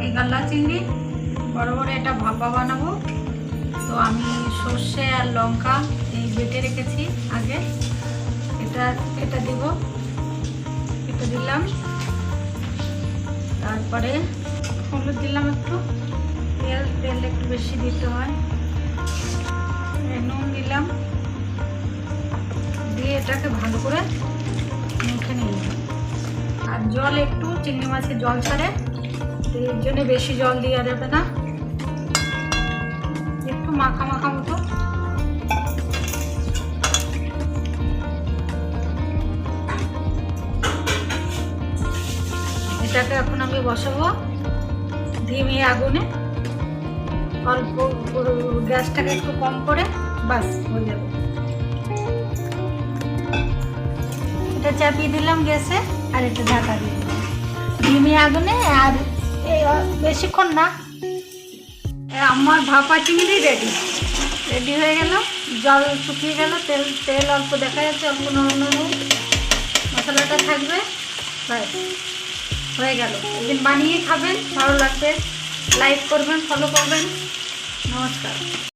এই গাল্লা চিংড়ি বড় বড় এটা ভাপা বানাবো। তো আমি সর্ষে আর লঙ্কা এই বেটে রেখেছি আগে, এটা দিব, এটা দিলাম। তারপরে হলুদ দিলাম একটু, তেল একটু বেশি দিতে হয়। নুন দিলাম, দিয়ে এটাকে ভালো করে মেখে নিলাম। আর জল একটু, চিংড়ি মাছের জল ছাড়ে, তো এর জন্য বেশি জল দেওয়া যাবে না, একটু মাখা মাখা মতো। এটাকে এখন আমি বসাবো ধিমে আগুনে, অল্প গ্যাসটাকে একটু কম করে, বাস হয়ে যাবে। এটা চাপিয়ে দিলাম গ্যাসে, আর এটা ঢাকা দিয়ে দিলাম ধিমে আগুনে। আর বেশিক্ষণ না, আমার ভাপা চিংড়ি রেডি হয়ে গেল। জল শুকিয়ে গেল, তেল অল্প দেখা যাচ্ছে, অল্প নরম নরম মশলাটা থাকবে, ব্যাস হয়ে গেল। একদিন বানিয়ে খাবেন, ভালো লাগবে। লাইক করবেন, ফলো করবেন। নমস্কার।